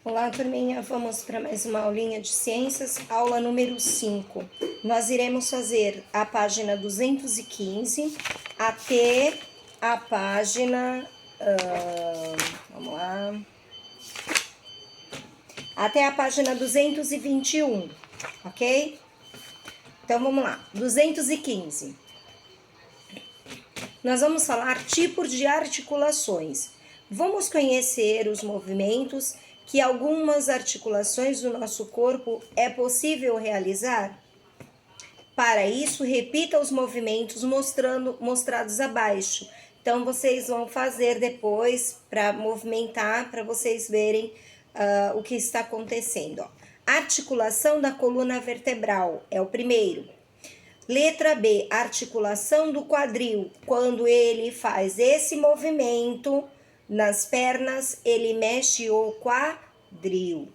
Olá, turminha. Vamos para mais uma aulinha de ciências, aula número 5. Nós iremos fazer a página 215 até a página... vamos lá... Até a página 221, ok? Então, vamos lá. 215. Nós vamos falar tipos de articulações. Vamos conhecer os movimentos que algumas articulações do nosso corpo é possível realizar. Para isso, repita os movimentos mostrados abaixo. Então, vocês vão fazer depois para movimentar, para vocês verem o que está acontecendo. Ó. Articulação da coluna vertebral é o primeiro. Letra B, articulação do quadril. Quando ele faz esse movimento nas pernas, ele mexe o quadril.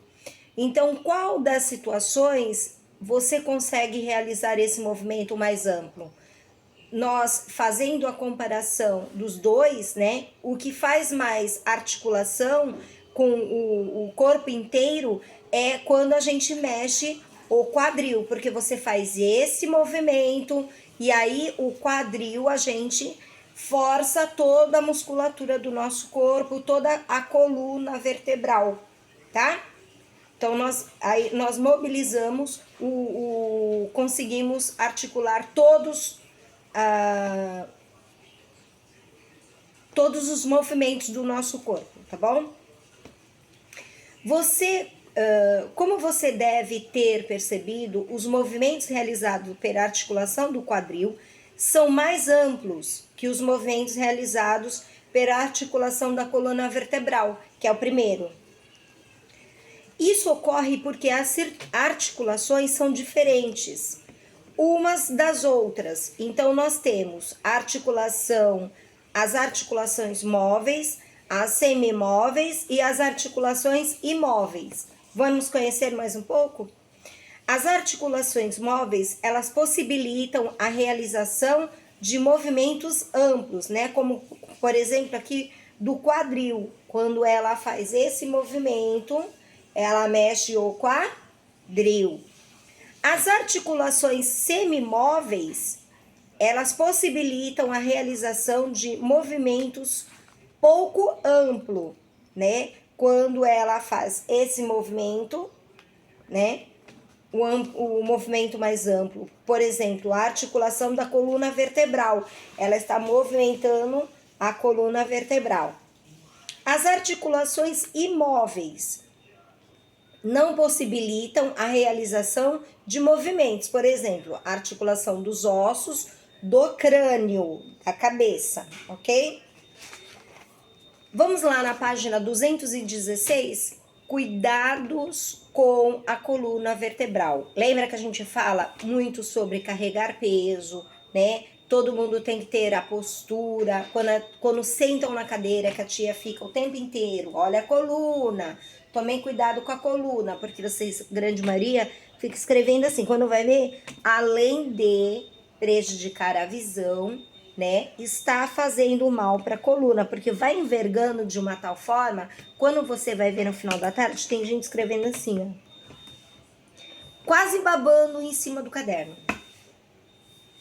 Então, qual das situações você consegue realizar esse movimento mais amplo? Nós, fazendo a comparação dos dois, né? O que faz mais articulação com o corpo inteiro é quando a gente mexe o quadril, porque você faz esse movimento e aí o quadril a gente força toda a musculatura do nosso corpo, toda a coluna vertebral, tá? Então nós mobilizamos, conseguimos articular todos os movimentos do nosso corpo, tá bom? Como você deve ter percebido, os movimentos realizados pela articulação do quadril são mais amplos que os movimentos realizados pela articulação da coluna vertebral, que é o primeiro. Isso ocorre porque as articulações são diferentes umas das outras. Então, nós temos as articulações móveis, as semimóveis e as articulações imóveis. Vamos conhecer mais um pouco? As articulações móveis, elas possibilitam a realização de movimentos amplos, né? Como, por exemplo, aqui do quadril. Quando ela faz esse movimento, ela mexe o quadril. As articulações semimóveis, elas possibilitam a realização de movimentos pouco amplo, né? Quando ela faz esse movimento, né? O movimento mais amplo, por exemplo, a articulação da coluna vertebral, ela está movimentando a coluna vertebral. As articulações imóveis não possibilitam a realização de movimentos, por exemplo, a articulação dos ossos do crânio, da cabeça, ok? Vamos lá na página 216, cuidados com a coluna vertebral. Lembra que a gente fala muito sobre carregar peso, né? Todo mundo tem que ter a postura, quando sentam na cadeira, que a tia fica o tempo inteiro, olha a coluna, tomem cuidado com a coluna, porque vocês, grande maioria, fica escrevendo assim, quando vai ver, além de prejudicar a visão, né, está fazendo mal para a coluna, porque vai envergando de uma tal forma, quando você vai ver no final da tarde, tem gente escrevendo assim, ó, quase babando em cima do caderno,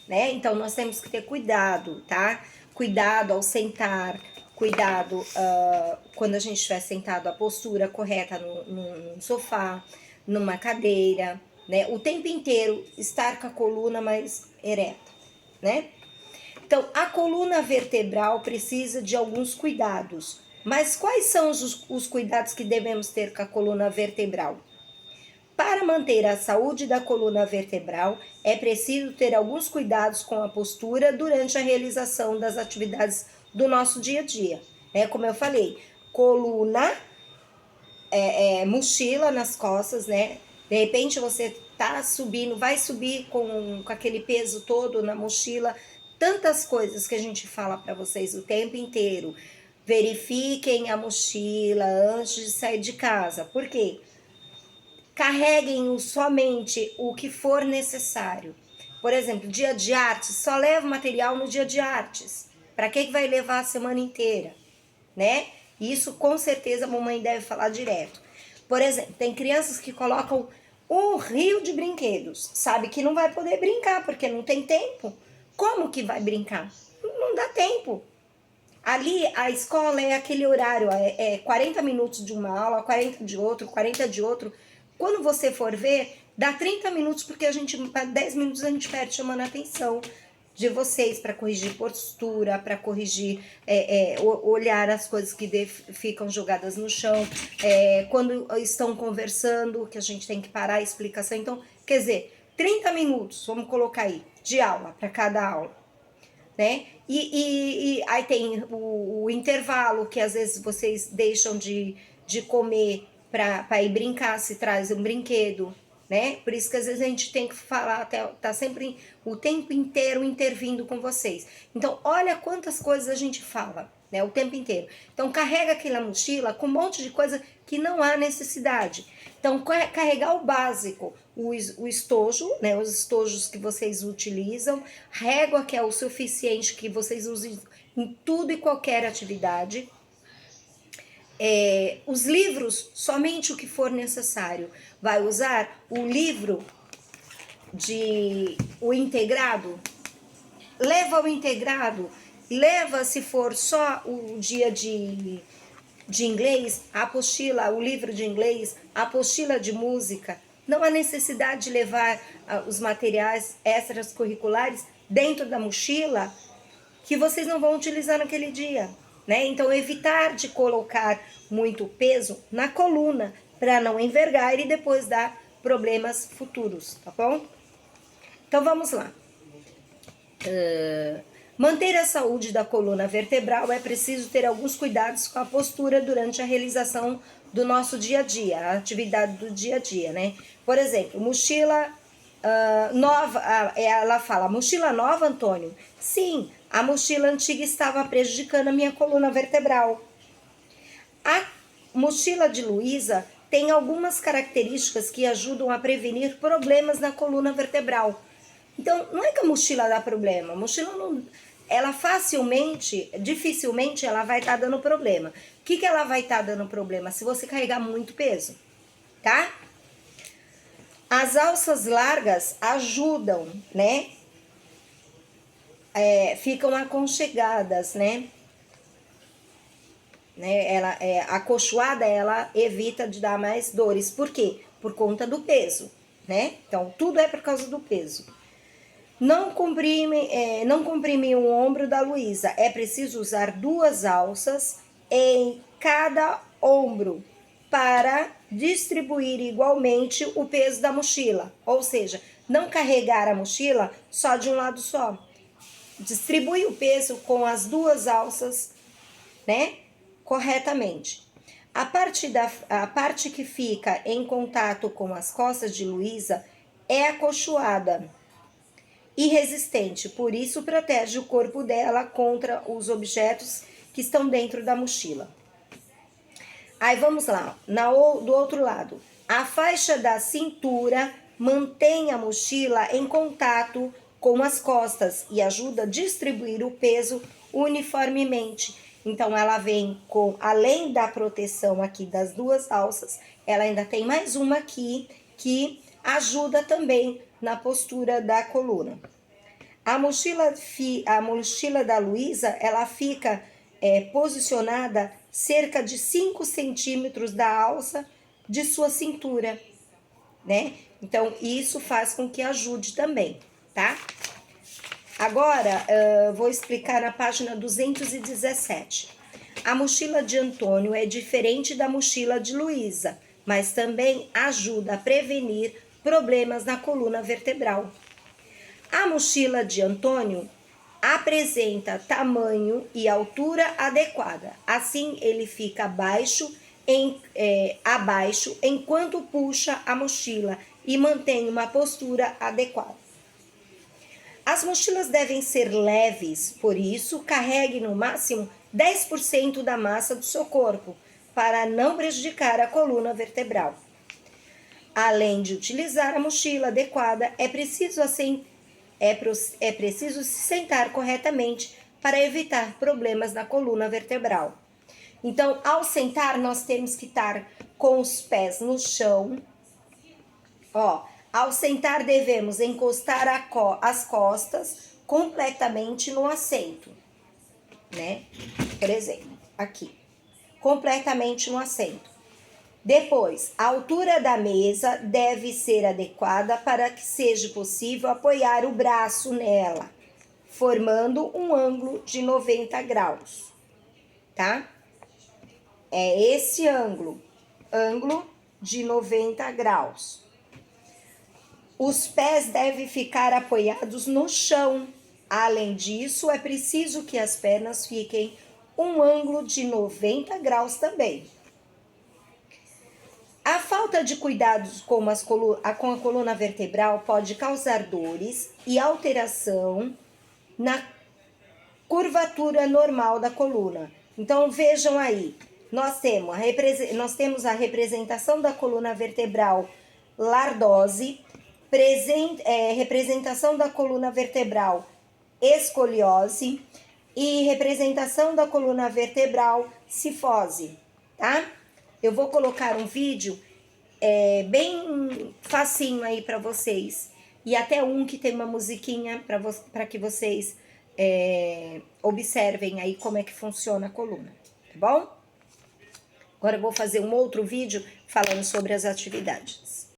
né? Então, nós temos que ter cuidado, tá? Cuidado ao sentar, cuidado quando a gente estiver sentado, a postura correta num sofá, numa cadeira, né? O tempo inteiro estar com a coluna mais ereta, né? Então, a coluna vertebral precisa de alguns cuidados. Mas quais são os cuidados que devemos ter com a coluna vertebral? Para manter a saúde da coluna vertebral, é preciso ter alguns cuidados com a postura durante a realização das atividades do nosso dia a dia. Como eu falei, coluna, mochila nas costas, né? De repente você tá subindo, vai subir com aquele peso todo na mochila. Tantas coisas que a gente fala para vocês o tempo inteiro. Verifiquem a mochila antes de sair de casa. Por quê? Carreguem somente o que for necessário. Por exemplo, dia de artes, só leva material no dia de artes. Para que vai levar a semana inteira, né? Isso com certeza a mamãe deve falar direto. Por exemplo, tem crianças que colocam um rio de brinquedos, sabe que não vai poder brincar porque não tem tempo. Como que vai brincar? Não dá tempo. Ali a escola é aquele horário, é 40 minutos de uma aula, 40 de outro, 40 de outro. Quando você for ver, dá 30 minutos porque 10 minutos a gente perde chamando a atenção de vocês para corrigir postura, para corrigir, olhar as coisas que ficam jogadas no chão, quando estão conversando, que a gente tem que parar a explicação. Então, quer dizer, 30 minutos, vamos colocar aí, de aula para cada aula. Né? E aí tem o intervalo, que às vezes vocês deixam de comer para ir brincar, se traz um brinquedo, né? Por isso que às vezes a gente tem que falar, tá sempre o tempo inteiro intervindo com vocês. Então, olha quantas coisas a gente fala, né? O tempo inteiro. Então, carrega aquela mochila com um monte de coisa que não há necessidade. Então, carregar o básico, o estojo, né? Os estojos que vocês utilizam, régua, que é o suficiente que vocês usem em tudo e qualquer atividade. Os livros, somente o que for necessário. Vai usar o livro o integrado, leva o integrado, leva, se for só o dia de inglês, a apostila, o livro de inglês, a apostila de música. Não há necessidade de levar os materiais extracurriculares dentro da mochila que vocês não vão utilizar naquele dia, né? Então, evitar de colocar muito peso na coluna para não envergar e depois dar problemas futuros, tá bom? Então, vamos lá. Manter a saúde da coluna vertebral é preciso ter alguns cuidados com a postura durante a realização do nosso dia a dia, a atividade do dia a dia, né? Por exemplo, mochila nova, ela fala, mochila nova, Antônio? Sim, a mochila antiga estava prejudicando a minha coluna vertebral. A mochila de Luísa tem algumas características que ajudam a prevenir problemas na coluna vertebral. Então, não é que a mochila dá problema, a mochila não, ela dificilmente ela vai estar dando problema. O que ela vai estar dando problema? Se você carregar muito peso, tá? As alças largas ajudam, né? Ficam aconchegadas, né? Ela, acolchoada, ela evita de dar mais dores. Por quê? Por conta do peso, né? Então, tudo é por causa do peso. Não comprime o ombro da Luísa. É preciso usar 2 alças em cada ombro para distribuir igualmente o peso da mochila. Ou seja, não carregar a mochila só de um lado só. Distribui o peso com as 2 alças, né? Corretamente. A parte que fica em contato com as costas de Luísa é acolchoada e resistente, por isso protege o corpo dela contra os objetos que estão dentro da mochila. Aí vamos lá, do outro lado. A faixa da cintura mantém a mochila em contato com as costas e ajuda a distribuir o peso uniformemente. Então, ela vem com, além da proteção aqui das 2 alças, ela ainda tem mais uma aqui que ajuda também na postura da coluna. A mochila da Luísa, ela fica posicionada cerca de 5 centímetros da alça de sua cintura, né? Então, isso faz com que ajude também, tá? Agora, vou explicar na página 217. A mochila de Antônio é diferente da mochila de Luísa, mas também ajuda a prevenir problemas na coluna vertebral. A mochila de Antônio apresenta tamanho e altura adequada. Assim, ele fica abaixo enquanto puxa a mochila e mantém uma postura adequada. As mochilas devem ser leves, por isso, carregue no máximo 10% da massa do seu corpo, para não prejudicar a coluna vertebral. Além de utilizar a mochila adequada, é preciso se sentar corretamente para evitar problemas na coluna vertebral. Então, ao sentar, nós temos que estar com os pés no chão. Ó, ao sentar, devemos encostar as costas completamente no assento, né? Por exemplo, aqui, completamente no assento. Depois, a altura da mesa deve ser adequada para que seja possível apoiar o braço nela, formando um ângulo de 90 graus, tá? É esse ângulo de 90 graus. Os pés devem ficar apoiados no chão. Além disso, é preciso que as pernas fiquem um ângulo de 90 graus também. A falta de cuidados com a coluna vertebral pode causar dores e alteração na curvatura normal da coluna. Então, vejam aí, nós temos a representação da coluna vertebral lordose, representação da coluna vertebral escoliose e representação da coluna vertebral cifose, tá? Eu vou colocar um vídeo bem facinho aí para vocês. E até um que tem uma musiquinha para que vocês observem aí como é que funciona a coluna, tá bom? Agora eu vou fazer um outro vídeo falando sobre as atividades.